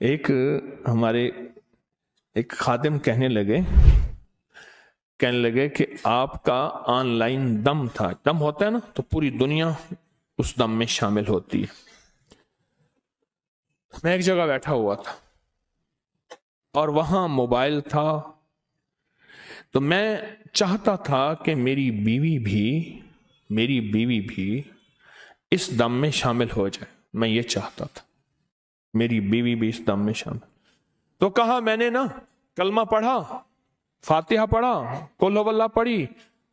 ایک ہمارے ایک خادم کہنے لگے کہ آپ کا آن لائن دم تھا. دم ہوتا ہے نا تو پوری دنیا اس دم میں شامل ہوتی ہے. میں ایک جگہ بیٹھا ہوا تھا اور وہاں موبائل تھا، تو میں چاہتا تھا کہ میری بیوی بھی اس دم میں شامل ہو جائے. میں یہ چاہتا تھا میری بیوی بھی اس دم میں شامل. تو کہا میں نے نا کلمہ پڑھا، فاتحہ پڑھا، قل ہو اللہ پڑھی،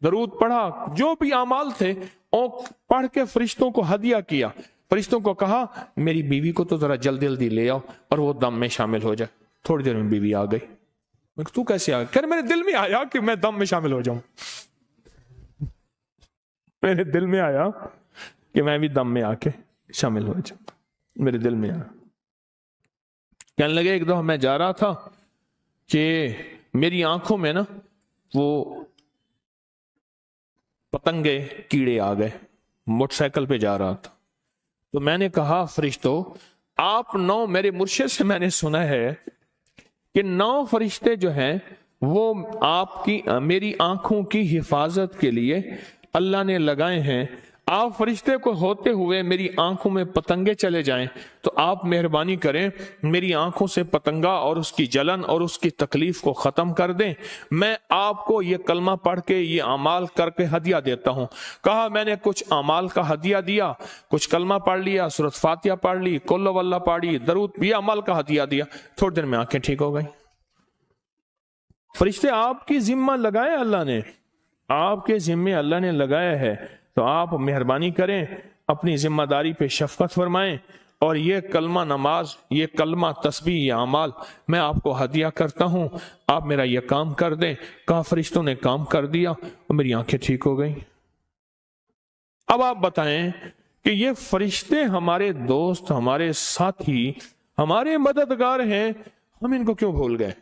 درود پڑھا، جو بھی اعمال تھے پڑھ کے فرشتوں کو ہدیہ کیا. فرشتوں کو کہا میری بیوی کو تو ذرا جلدی لے آؤ اور وہ دم میں شامل ہو جائے. تھوڑی دیر میں بیوی آ گئی. تو کیسے آ گئی؟ کہ میرے دل میں آیا کہ میں دم میں شامل ہو جاؤں. میرے دل میں آیا کہ میں بھی دم میں آ کے شامل ہو جاؤں. میرے دل میں آیا. کہنے لگے ایک دفعہ میں جا رہا تھا کہ میری آنکھوں میں نا وہ پتنگے کیڑے آ گئے. موٹر سائیکل پہ جا رہا تھا تو میں نے کہا فرشتوں آپ 9 میرے مرشد سے میں نے سنا ہے کہ 9 فرشتے جو ہیں وہ آپ کی میری آنکھوں کی حفاظت کے لیے اللہ نے لگائے ہیں. آپ فرشتے کو ہوتے ہوئے میری آنکھوں میں پتنگے چلے جائیں تو آپ مہربانی کریں میری آنکھوں سے پتنگا اور اس کی جلن اور اس کی تکلیف کو ختم کر دیں. میں آپ کو یہ کلمہ پڑھ کے یہ اعمال کر کے ہدیہ دیتا ہوں. کہا میں نے کچھ اعمال کا ہدیہ دیا، کچھ کلمہ پڑھ لیا، سورۃ فاتحہ پڑھ لی، قل ہو اللہ پڑھی، درود، یہ اعمال کا ہدیہ دیا. تھوڑی دیر میں آنکھیں ٹھیک ہو گئی. فرشتے آپ کی ذمہ لگائے اللہ نے، آپ کے ذمے اللہ نے لگایا ہے، تو آپ مہربانی کریں اپنی ذمہ داری پہ شفقت فرمائیں اور یہ کلمہ نماز، یہ کلمہ تسبیح، یہ اعمال میں آپ کو ہدیہ کرتا ہوں، آپ میرا یہ کام کر دیں. کہا فرشتوں نے کام کر دیا اور میری آنکھیں ٹھیک ہو گئیں. اب آپ بتائیں کہ یہ فرشتے ہمارے دوست، ہمارے ساتھی، ہمارے مددگار ہیں، ہم ان کو کیوں بھول گئے؟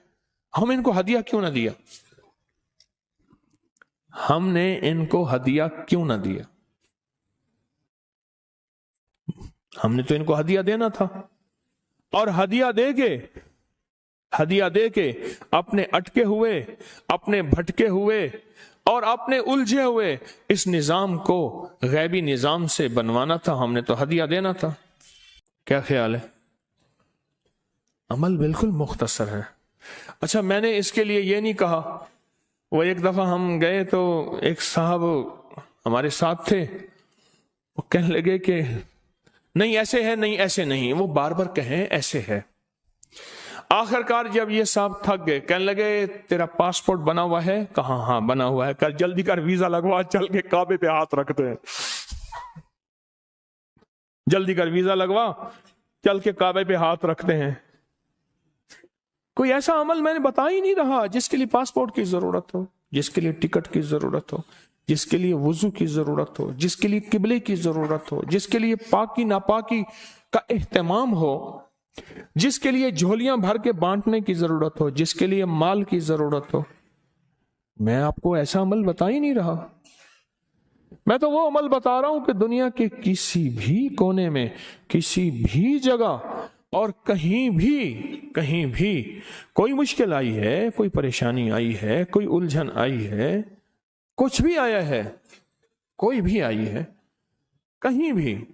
ہم ان کو ہدیہ کیوں نہ دیا؟ ہم نے ان کو ہدیہ کیوں نہ دیا؟ ہم نے تو ان کو ہدیہ دینا تھا. اور ہدیہ دے کے اپنے اٹکے ہوئے، اپنے بھٹکے ہوئے اور اپنے الجھے ہوئے اس نظام کو غیبی نظام سے بنوانا تھا. ہم نے تو ہدیہ دینا تھا. کیا خیال ہے؟ عمل بالکل مختصر ہے. اچھا میں نے اس کے لیے یہ نہیں کہا. وہ ایک دفعہ ہم گئے تو ایک صاحب ہمارے ساتھ تھے، وہ کہنے لگے کہ نہیں ایسے ہے، نہیں ایسے نہیں، وہ بار بار کہیں ایسے ہے. آخر کار جب یہ صاحب تھک گئے کہنے لگے تیرا پاسپورٹ بنا ہوا ہے؟ کہا ہاں بنا ہوا ہے. کہا جلدی کر ویزا لگوا، چل کے کعبے پہ ہاتھ رکھتے ہیں. جلدی کر ویزا لگوا، چل کے کعبے پہ ہاتھ رکھتے ہیں. کوئی ایسا عمل میں نے بتا ہی نہیں رہا جس کے لیے پاسپورٹ کی ضرورت ہو، جس کے لیے ٹکٹ کی ضرورت ہو، جس کے لیے وضو کی ضرورت ہو، جس کے لیے قبلے کی ضرورت ہو، جس کے لیے پاکی ناپاکی کا اہتمام ہو، جس کے لیے جھولیاں بھر کے بانٹنے کی ضرورت ہو، جس کے لیے مال کی ضرورت ہو. میں آپ کو ایسا عمل بتا ہی نہیں رہا. میں تو وہ عمل بتا رہا ہوں کہ دنیا کے کسی بھی کونے میں، کسی بھی جگہ اور کہیں بھی کوئی مشکل آئی ہے، کوئی پریشانی آئی ہے، کوئی الجھن آئی ہے، کچھ بھی آیا ہے، کوئی بھی آئی ہے، کہیں بھی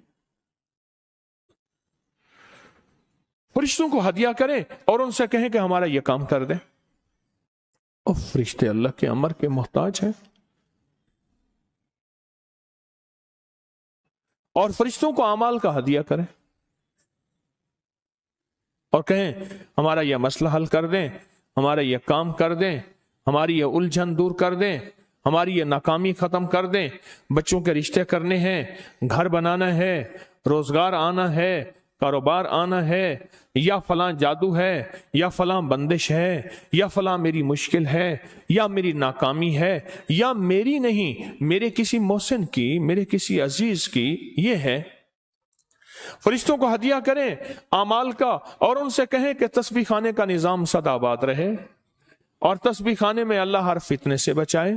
فرشتوں کو ہدیہ کریں اور ان سے کہیں کہ ہمارا یہ کام کر دیں. اور فرشتے اللہ کے امر کے محتاج ہیں. اور فرشتوں کو اعمال کا ہدیہ کریں اور کہیں ہمارا یہ مسئلہ حل کر دیں، ہمارا یہ کام کر دیں، ہماری یہ الجھن دور کر دیں، ہماری یہ ناکامی ختم کر دیں. بچوں کے رشتے کرنے ہیں، گھر بنانا ہے، روزگار آنا ہے، کاروبار آنا ہے، یا فلاں جادو ہے، یا فلاں بندش ہے، یا فلاں میری مشکل ہے، یا میری ناکامی ہے، یا میری نہیں، میرے کسی محسن کی، میرے کسی عزیز کی یہ ہے. فرشتوں کو ہدیہ کریں اعمال کا اور ان سے کہیں کہ تسبیح خانے کا نظام سدا آباد رہے اور تسبیح خانے میں اللہ ہر فتنے سے بچائے.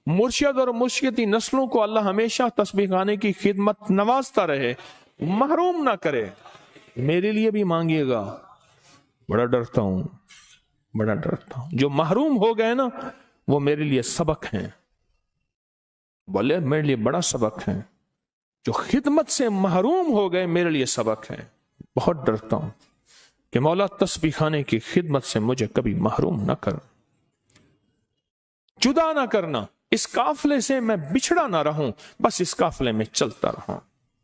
مرشد اور مرشدی نسلوں کو اللہ ہمیشہ تسبیح خانے کی خدمت نوازتا رہے، محروم نہ کرے. میرے لیے بھی مانگیے گا، بڑا ڈرتا ہوں، بڑا ڈرتا ہوں۔ جو محروم ہو گئے نا وہ میرے لیے سبق ہیں، بولے میرے لیے بڑا سبق ہے۔ جو خدمت سے محروم ہو گئے میرے لیے سبق ہے۔ بہت ڈرتا ہوں کہ مولا تسبیح خانے کی خدمت سے مجھے کبھی محروم نہ کر، جدا نہ کرنا، اس قافلے سے میں بچھڑا نہ رہوں، بس اس قافلے میں چلتا رہوں۔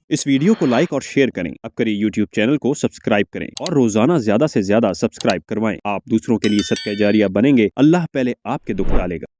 اس ویڈیو کو لائک اور شیئر کریں، اب کریں یوٹیوب چینل کو سبسکرائب کریں اور روزانہ زیادہ سے زیادہ سبسکرائب کروائیں۔ آپ دوسروں کے لیے صدقہ جاریہ بنیں گے، اللہ پہلے آپ کے دکھ ڈالے گا۔